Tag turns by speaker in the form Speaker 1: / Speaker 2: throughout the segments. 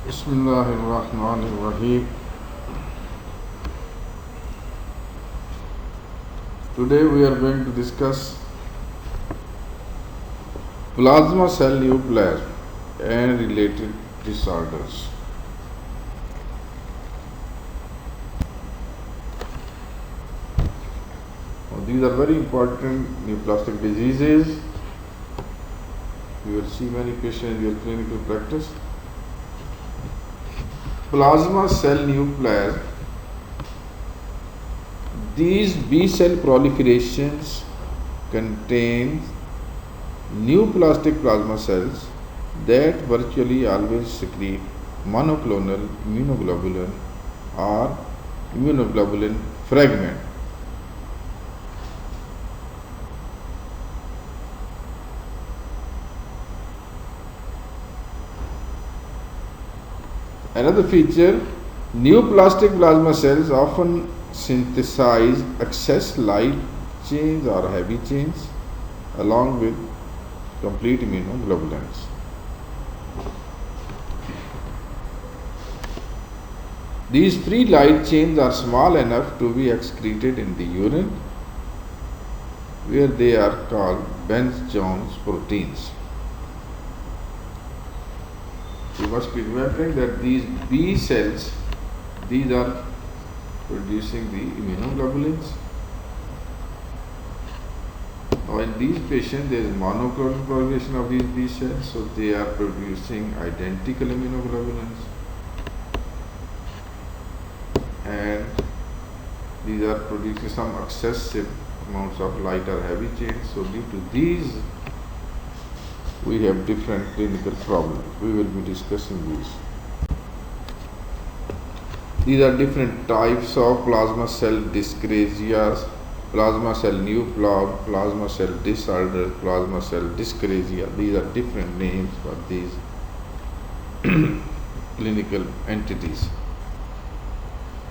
Speaker 1: Bismillahirrahmanirrahim. Today we are going to discuss plasma cell neoplasm and related disorders. These are very important neoplastic diseases. You will see many patients in your clinical practice. Plasma cell neoplasm. These B cell proliferations contain neoplastic plasma cells that virtually always secrete monoclonal immunoglobulin or immunoglobulin fragment. Another feature, neoplastic plasma cells often synthesize excess light chains or heavy chains along with complete immunoglobulins. These free light chains are small enough to be excreted in the urine, where they are called Benz-Jones proteins. You must be remembering that these B cells, these are producing the immunoglobulins. Now in these patients there is monoclonal proliferation of these B cells, so they are producing identical immunoglobulins, and these are producing some excessive amounts of light or heavy chains. So due to these we have different clinical problems. We will be discussing these. These are different types of plasma cell dyscrasias, plasma cell neoplasm, plasma cell disorders, plasma cell dyscrasia. These are different names for these clinical entities.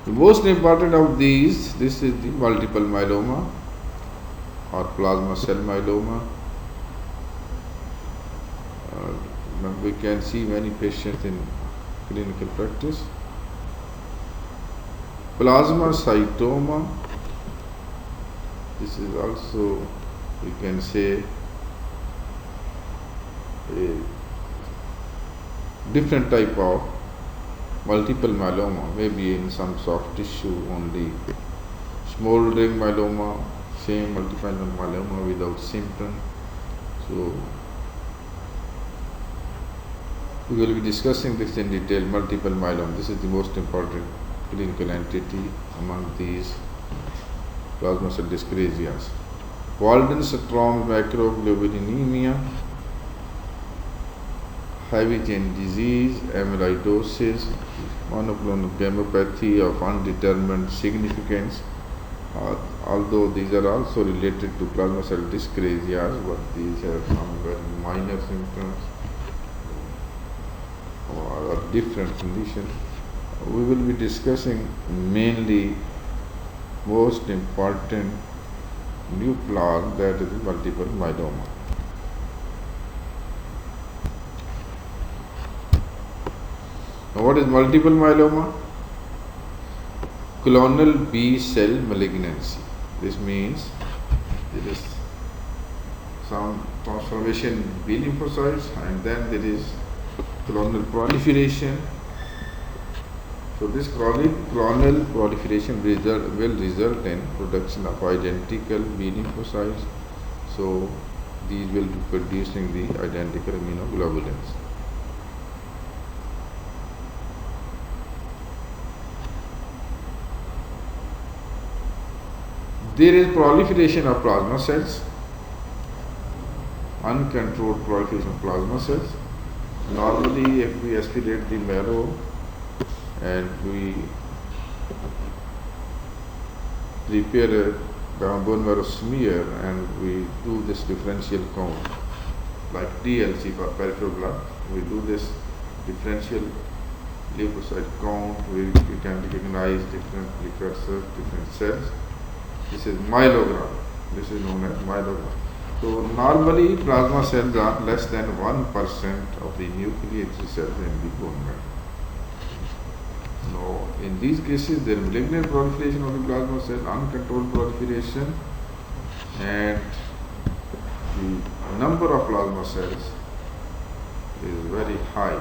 Speaker 1: The most important of these, this is the multiple myeloma or plasma cell myeloma. We can see many patients in clinical practice. Plasmacytoma, this is also, we can say, a different type of multiple myeloma, maybe in some soft tissue only. Smoldering myeloma, same multiple myeloma without symptom. So we will be discussing this in detail. Multiple myeloma, this is the most important clinical entity among these plasma cell dyscrasias. Waldenström macroglobulinemia, heavy chain disease, amyloidosis, monoclonal gammopathy of undetermined significance. Although these are also related to plasma cell dyscrasias, but these have some very minor symptoms or different conditions. We will be discussing mainly most important neoplasm, that is multiple myeloma. Now what is multiple myeloma? Clonal B cell malignancy. This means there is some transformation in B lymphocytes, and then there is clonal proliferation. So this clonal proliferation will result in production of identical B lymphocytes. So these will be producing the identical immunoglobulins. There is proliferation of plasma cells, uncontrolled proliferation of plasma cells. Normally, if we aspirate the marrow and we prepare a bone marrow smear and we do this differential count, like DLC for peripheral blood, we do this differential lymphocyte count, we can recognize different precursors, different cells. This is myelogram. This is known as myelogram. So normally plasma cells are less than 1% of the nucleated cells in the bone marrow. No, in these cases there is malignant proliferation of the plasma cell, uncontrolled proliferation, and the number of plasma cells is very high.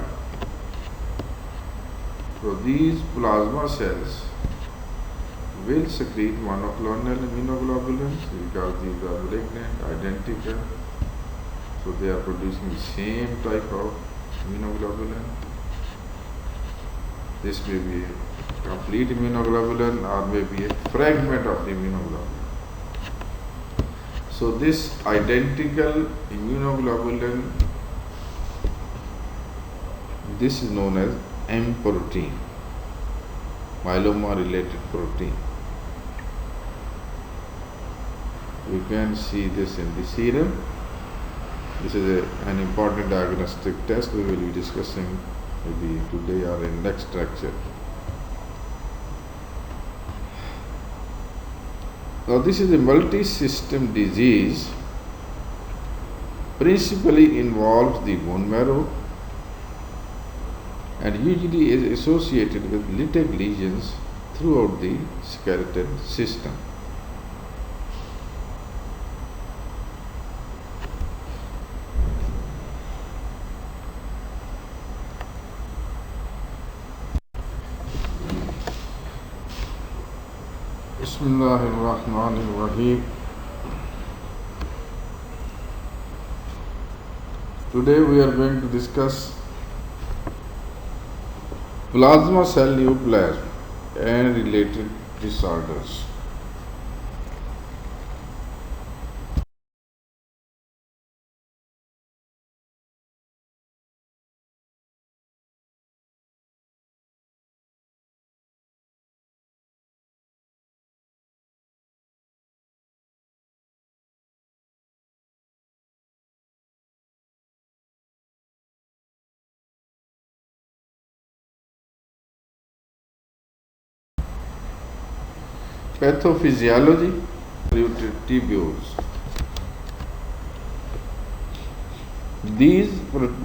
Speaker 1: So these plasma cells will secrete monoclonal immunoglobulins because these are malignant, identical. So they are producing the same type of immunoglobulin. This may be a complete immunoglobulin or may be a fragment of the immunoglobulin. So this identical immunoglobulin, this is known as M protein, myeloma related protein. You can see this in the serum. This is an important diagnostic test we will be discussing maybe today or in next lecture. Now this is a multi-system disease, principally involves the bone marrow and usually is associated with lytic lesions throughout the skeletal system. Bismillahirrahmanirrahim. Today we are going to discuss plasma cell neoplasm and related disorders. Pathophysiology, tubules. These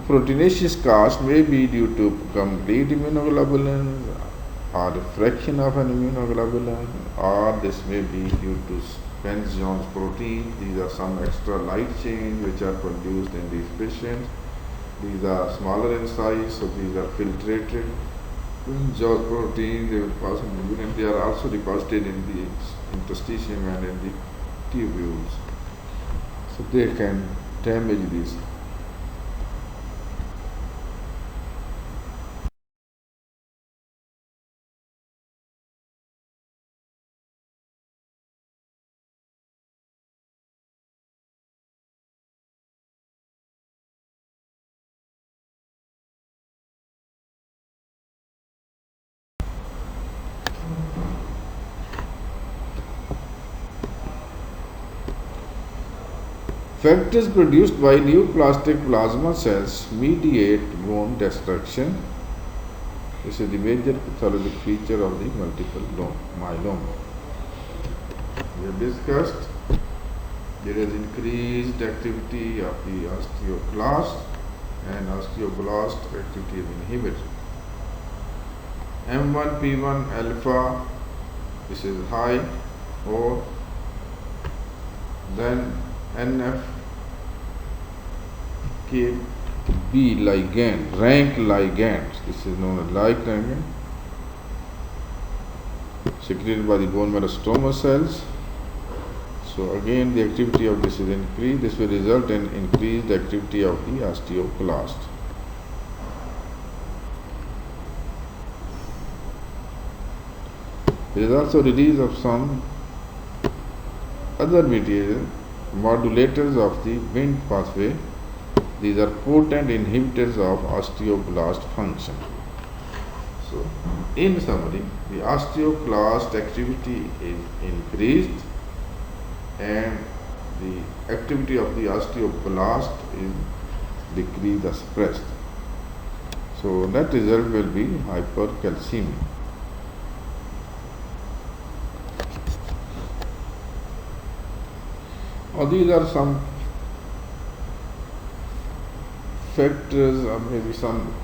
Speaker 1: proteinaceous cast may be due to complete immunoglobulin or a fraction of an immunoglobulin, or this may be due to Spence-Jones protein. These are some extra light chains which are produced in these patients. These are smaller in size, so these are filtrated. Jones protein, they will pass in the urine. They are also deposited in the interstitium and in the tubules. So they can damage these. Factors produced by neoplastic plasma cells mediate bone destruction. This is the major pathologic feature of the multiple myeloma. We have discussed there is increased activity of the osteoclast and osteoblast activity is inhibited. M1P1 alpha, this is high, or then NF-κB ligand, rank ligand, this is known as like ligand, secreted by the bone marrow stroma cells. So again the activity of this is increased. This will result in increased activity of the osteoclast. There is also release of some other material, modulators of the Wnt pathway. These are potent inhibitors of osteoblast function. So, in summary, the osteoclast activity is increased and the activity of the osteoblast is decreased or suppressed. So, net result will be hypercalcemia. These are some factors or maybe some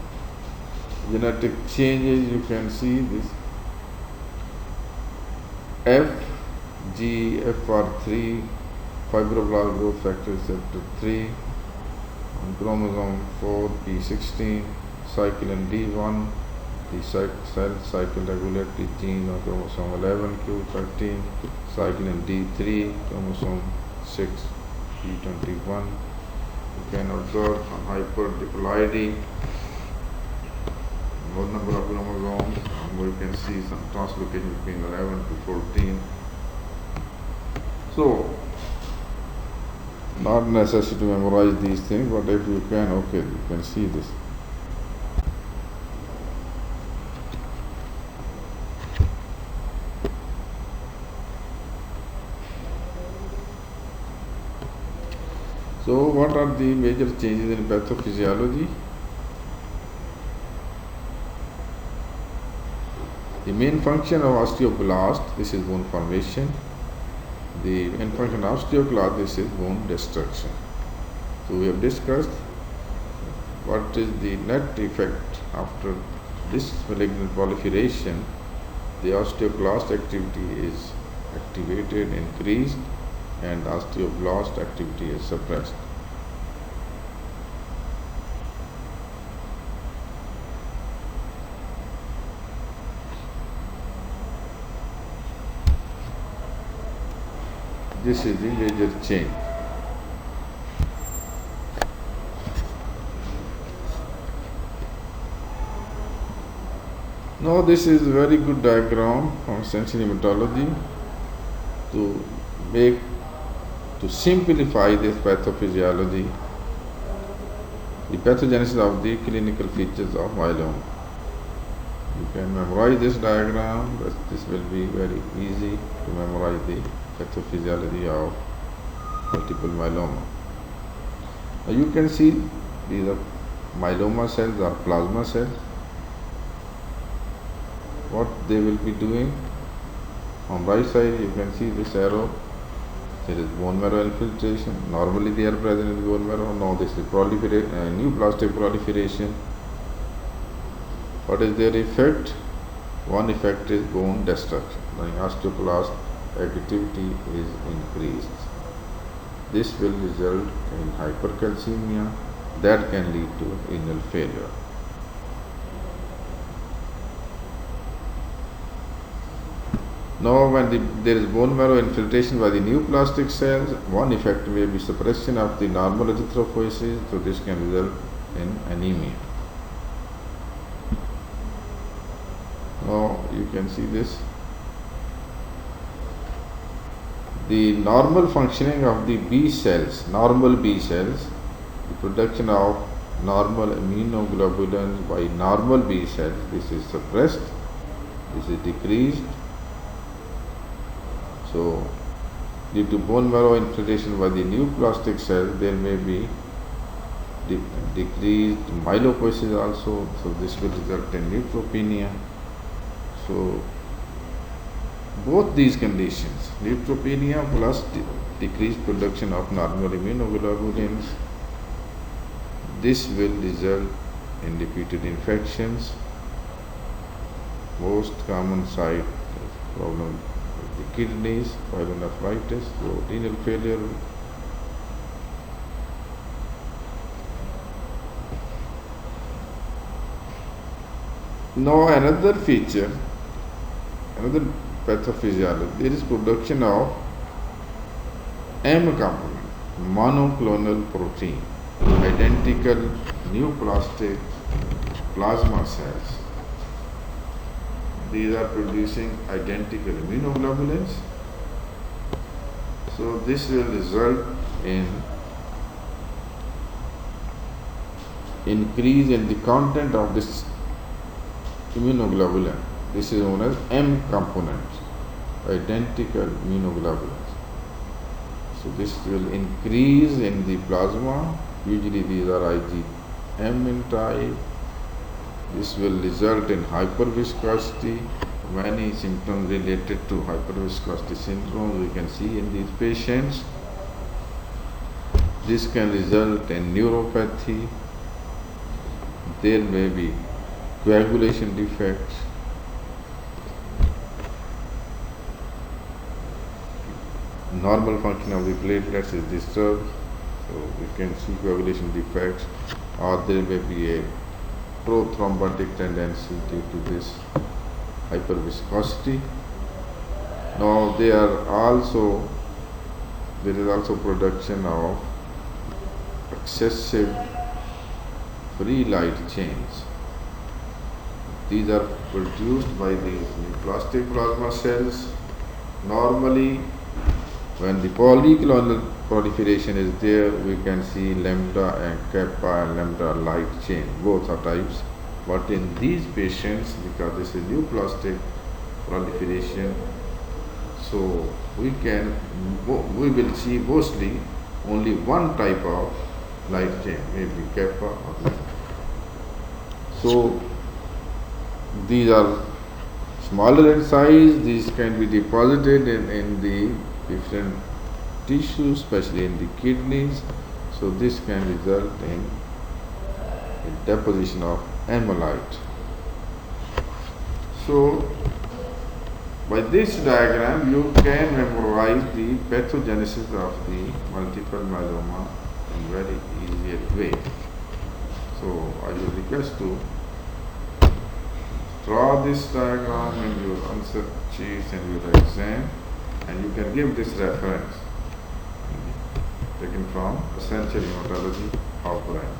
Speaker 1: genetic changes. You can see this FGFR3, fibroblast growth factor receptor 3, on chromosome 4, P16, cyclin D1, the cell cycle regulatory gene on chromosome 11, Q13, cyclin D3, chromosome 6, P21. You can observe on hyperdiploidy, more number of chromosomes, and you can see some translocation between 11 to 14. So, not necessary to memorize these things, but if you can, okay, you can see this. So, what are the major changes in pathophysiology? The main function of osteoblast, this is bone formation. The main function of osteoclast, this is bone destruction. So we have discussed what is the net effect after this malignant proliferation. The osteoclast activity is activated, increased, and osteoblast activity is suppressed. This is the major change. Now this is a very good diagram from sensory hematology to simplify this pathophysiology, the pathogenesis of the clinical features of myeloma. You can memorize this diagram, but this will be very easy to memorize the pathophysiology of multiple myeloma. Now you can see these are myeloma cells or plasma cells. What they will be doing, on right side you can see this arrow. There is bone marrow infiltration. Normally they are present in the bone marrow. Now this is neoplastic proliferation. What is their effect? One effect is bone destruction. The osteoclast activity is increased. This will result in hypercalcemia that can lead to renal failure. Now when there is bone marrow infiltration by the neoplastic cells, one effect may be suppression of the normal erythropoiesis, so this can result in anemia. Now you can see this. The normal functioning of the B cells, normal B cells, the production of normal immunoglobulins by normal B cells, this is suppressed, this is decreased. So, due to bone marrow infiltration by the neoplastic cells, there may be decreased myelopoiesis also, so this will result in neutropenia. So, both these conditions, neutropenia plus decreased production of normal immunoglobulins, this will result in repeated infections. Most common site problem with the kidneys, pyelonephritis, so renal failure. Now another feature, another pathophysiology, there is production of M component, monoclonal protein, identical neoplastic plasma cells. These are producing identical immunoglobulins. So this will result in increase in the content of this immunoglobulin. This is known as M component, identical immunoglobulins. So this will increase in the plasma. Usually these are IgM in type. This will result in hyperviscosity. Many symptoms related to hyperviscosity syndrome we can see in these patients. This can result in neuropathy. There may be coagulation defects. normal function of the platelets is disturbed, so we can see coagulation defects, or there may be a prothrombotic tendency due to this hyperviscosity. Now there is also production of excessive free light chains. These are produced by the neoplastic plasma cells. Normally, when the polyclonal proliferation is there, we can see lambda and kappa and lambda light chain. Both are types. But in these patients, because this is neoplastic proliferation, so we will see mostly only one type of light chain, maybe kappa or lambda. So these are smaller in size. These can be deposited in the different tissues, especially in the kidneys. So this can result in a deposition of amyloid. So by this diagram, you can memorize the pathogenesis of the multiple myeloma in very easier way. So I will request to draw this diagram in your answer sheets and your exam, and you can give this reference taken from Essential Hematology of Brain.